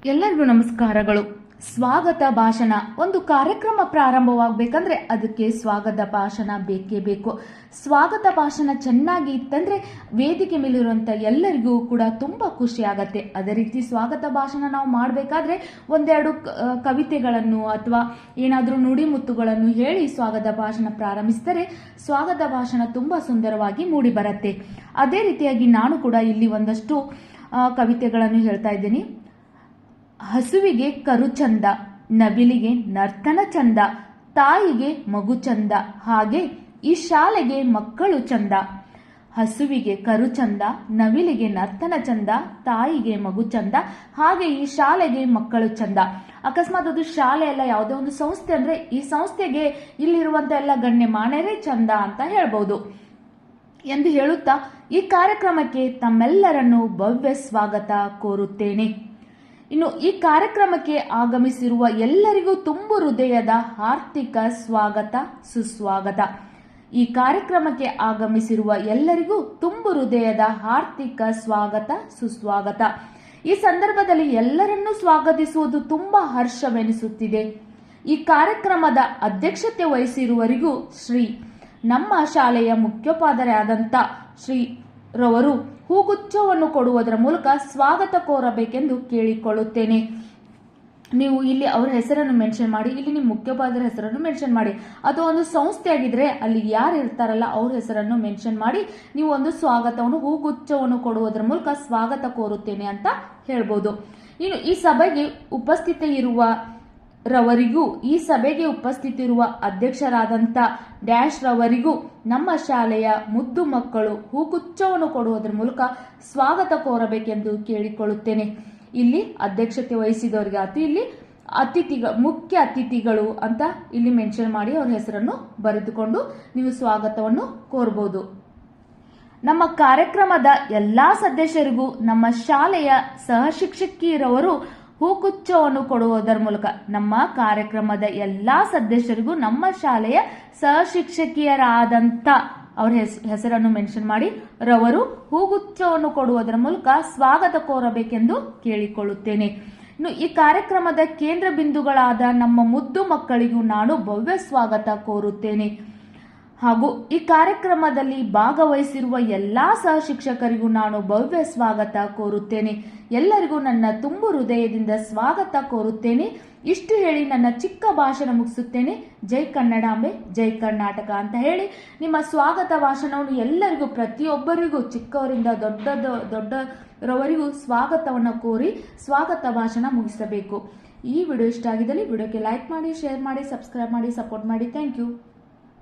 ಎಲ್ಲರಿಗೂ ನಮಸ್ಕಾರಗಳು. ಸ್ವಾಗತ ಭಾಷಣ. ಒಂದು ಕಾರ್ಯಕ್ರಮ ಪ್ರಾರಂಭವಾಗಬೇಕಂದ್ರೆ ಅದಕ್ಕೆ ಸ್ವಾಗತ ಭಾಷಣ ಬೇಕೇ ಬೇಕು. ಸ್ವಾಗತ ಭಾಷಣ ಚೆನ್ನಾಗಿ ಇತ್ತಂದ್ರೆ ವೇದಿಕೆ ಮೇಲಿರುವಂತ ಎಲ್ಲರಿಗೂ ಕೂಡ ತುಂಬಾ ಖುಷಿ ಆಗತ್ತೆ. ಅದೇ ರೀತಿ ಸ್ವಾಗತ ಭಾಷಣ ನಾವು ಮಾಡಬೇಕಾದ್ರೆ ಒಂದೆರಡು ಕವಿತೆಗಳನ್ನು ಅಥವಾ ಏನಾದರೂ ನುಡಿಮುತ್ತುಗಳನ್ನು ಹೇಳಿ ಸ್ವಾಗತ ಭಾಷಣ ಪ್ರಾರಂಭಿಸಿದರೆ ಸ್ವಾಗತ ಭಾಷಣ ತುಂಬಾ ಸುಂದರವಾಗಿ ಮೂಡಿ ಬರುತ್ತೆ. ಅದೇ ರೀತಿಯಾಗಿ ನಾನು ಕೂಡ ಇಲ್ಲಿ ಒಂದಷ್ಟು ಕವಿತೆಗಳನ್ನು ಹೇಳ್ತಾ ಇದ್ದೀನಿ. ಹಸುವಿಗೆ ಕರು ಚಂದ, ನವಿಲಿಗೆ ನರ್ತನ ಚಂದ, ತಾಯಿಗೆ ಮಗು ಚಂದ, ಹಾಗೆ ಈ ಶಾಲೆಗೆ ಮಕ್ಕಳು ಚಂದ. ಹಸುವಿಗೆ ಕರು ಚಂದ, ನವಿಲಿಗೆ ನರ್ತನ ಚಂದ, ತಾಯಿಗೆ ಮಗು ಚಂದ, ಹಾಗೆ ಈ ಶಾಲೆಗೆ ಮಕ್ಕಳು ಚಂದ. ಅಕಸ್ಮಾತ್ ಅದು ಶಾಲೆ ಅಲ್ಲ, ಯಾವುದೇ ಒಂದು ಸಂಸ್ಥೆ ಅಂದ್ರೆ ಈ ಸಂಸ್ಥೆಗೆ ಇಲ್ಲಿರುವಂತ ಎಲ್ಲ ಗಣ್ಯಮಾನ್ಯರೇ ಚಂದ ಅಂತ ಹೇಳ್ಬಹುದು ಎಂದು ಹೇಳುತ್ತಾ ಈ ಕಾರ್ಯಕ್ರಮಕ್ಕೆ ತಮ್ಮೆಲ್ಲರನ್ನು ಭವ್ಯ ಸ್ವಾಗತ ಕೋರುತ್ತೇನೆ. ಇನ್ನು ಈ ಕಾರ್ಯಕ್ರಮಕ್ಕೆ ಆಗಮಿಸಿರುವ ಎಲ್ಲರಿಗೂ ತುಂಬು ಹೃದಯದ ಆರ್ಥಿಕ ಸ್ವಾಗತ ಸುಸ್ವಾಗತ. ಈ ಕಾರ್ಯಕ್ರಮಕ್ಕೆ ಆಗಮಿಸಿರುವ ಎಲ್ಲರಿಗೂ ತುಂಬು ಹೃದಯದ ಆರ್ಥಿಕ ಸ್ವಾಗತ ಸುಸ್ವಾಗತ. ಈ ಸಂದರ್ಭದಲ್ಲಿ ಎಲ್ಲರನ್ನೂ ಸ್ವಾಗತಿಸುವುದು ತುಂಬಾ ಹರ್ಷವೆನಿಸುತ್ತಿದೆ. ಈ ಕಾರ್ಯಕ್ರಮದ ಅಧ್ಯಕ್ಷತೆ ವಹಿಸಿರುವವರಿಗೂ ನಮ್ಮ ಶಾಲೆಯ ಮುಖ್ಯೋಪಾಧ್ಯಾಯರಾದಂಥ ಶ್ರೀ ರವರು ಹೂಗುಚ್ಛವನ್ನು ಕೊಡುವುದರ ಮೂಲಕ ಸ್ವಾಗತ ಕೋರಬೇಕೆಂದು ಕೇಳಿಕೊಳ್ಳುತ್ತೇನೆ. ನೀವು ಇಲ್ಲಿ ಅವರ ಹೆಸರನ್ನು ಮೆನ್ಷನ್ ಮಾಡಿ, ಇಲ್ಲಿ ನಿಮ್ಮ ಮುಖ್ಯೋಪಾಧ್ಯಾಯರ ಹೆಸರನ್ನು ಮೆನ್ಷನ್ ಮಾಡಿ. ಅಥವಾ ಒಂದು ಸಂಸ್ಥೆ ಆಗಿದ್ರೆ ಅಲ್ಲಿ ಯಾರು ಇರ್ತಾರಲ್ಲ ಅವ್ರ ಹೆಸರನ್ನು ಮೆನ್ಷನ್ ಮಾಡಿ ನೀವು ಒಂದು ಸ್ವಾಗತವನ್ನು ಹೂಗುಚ್ಛವನ್ನು ಕೊಡುವುದರ ಮೂಲಕ ಸ್ವಾಗತ ಕೋರುತ್ತೇನೆ ಅಂತ ಹೇಳ್ಬೋದು. ಇನ್ನು ಈ ಸಭೆಗೆ ಉಪಸ್ಥಿತ ಇರುವ ರವರಿಗೂ, ಈ ಸಭೆಗೆ ಉಪಸ್ಥಿತಿರುವ ಅಧ್ಯಕ್ಷರಾದಂಥ ಡ್ಯಾಶ್ ರವರಿಗೂ ನಮ್ಮ ಶಾಲೆಯ ಮುದ್ದು ಮಕ್ಕಳು ಹೂಗುಚ್ಛವನ್ನು ಕೊಡುವುದರ ಮೂಲಕ ಸ್ವಾಗತ ಕೋರಬೇಕೆಂದು ಕೇಳಿಕೊಳ್ಳುತ್ತೇನೆ. ಇಲ್ಲಿ ಅಧ್ಯಕ್ಷತೆ ವಹಿಸಿದವರಿಗೆ ಅಥವಾ ಇಲ್ಲಿ ಮುಖ್ಯ ಅತಿಥಿಗಳು ಅಂತ ಇಲ್ಲಿ ಮೆನ್ಷನ್ ಮಾಡಿ ಅವರ ಹೆಸರನ್ನು ಬರೆದುಕೊಂಡು ನೀವು ಸ್ವಾಗತವನ್ನು ಕೋರಬಹುದು. ನಮ್ಮ ಕಾರ್ಯಕ್ರಮದ ಎಲ್ಲಾ ಸದಸ್ಯರಿಗೂ ನಮ್ಮ ಶಾಲೆಯ ಸಹಶಿಕ್ಷಕಿಯರವರು ಹೂಗುಚ್ಛವನ್ನು ಕೊಡುವುದರ ಮೂಲಕ, ನಮ್ಮ ಕಾರ್ಯಕ್ರಮದ ಎಲ್ಲಾ ಸದಸ್ಯರಿಗೂ ನಮ್ಮ ಶಾಲೆಯ ಸಹಶಿಕ್ಷಕಿಯರಾದಂಥ ಅವರ ಹೆಸರನ್ನು ಮೆನ್ಷನ್ ಮಾಡಿ ರವರು ಹೂಗುಚ್ಛವನ್ನು ಕೊಡುವುದರ ಮೂಲಕ ಸ್ವಾಗತ ಕೋರಬೇಕೆಂದು ಕೇಳಿಕೊಳ್ಳುತ್ತೇನೆ. ಇನ್ನು ಈ ಕಾರ್ಯಕ್ರಮದ ಕೇಂದ್ರ ಬಿಂದುಗಳಾದ ನಮ್ಮ ಮುದ್ದು ಮಕ್ಕಳಿಗೂ ನಾನು ಭವ್ಯ ಸ್ವಾಗತ ಕೋರುತ್ತೇನೆ. ಹಾಗೂ ಈ ಕಾರ್ಯಕ್ರಮದಲ್ಲಿ ಭಾಗವಹಿಸಿರುವ ಎಲ್ಲಾ ಸಹಶಿಕ್ಷಕರಿಗೂ ನಾನು ಭವ್ಯ ಸ್ವಾಗತ ಕೋರುತ್ತೇನೆ. ಎಲ್ಲರಿಗೂ ನನ್ನ ತುಂಬು ಹೃದಯದಿಂದ ಸ್ವಾಗತ ಕೋರುತ್ತೇನೆ. ಇಷ್ಟು ಹೇಳಿ ನನ್ನ ಚಿಕ್ಕ ಭಾಷಣ ಮುಗಿಸುತ್ತೇನೆ. ಜೈ ಕನ್ನಡಾಂಬೆ, ಜೈ ಕರ್ನಾಟಕ ಅಂತ ಹೇಳಿ ನಿಮ್ಮ ಸ್ವಾಗತ ಭಾಷಣವನ್ನು ಎಲ್ಲರಿಗೂ, ಪ್ರತಿಯೊಬ್ಬರಿಗೂ, ಚಿಕ್ಕವರಿಂದ ದೊಡ್ಡರವರಿಗೂ ಸ್ವಾಗತವನ್ನು ಕೋರಿ ಸ್ವಾಗತ ಭಾಷಣ ಮುಗಿಸಬೇಕು. ಈ ವಿಡಿಯೋ ಇಷ್ಟ ಆಗಿದ್ದಲ್ಲಿ ವಿಡಿಯೋಕ್ಕೆ ಲೈಕ್ ಮಾಡಿ, ಶೇರ್ ಮಾಡಿ, ಸಬ್ಸ್ಕ್ರೈಬ್ ಮಾಡಿ, ಸಪೋರ್ಟ್ ಮಾಡಿ. Thank you.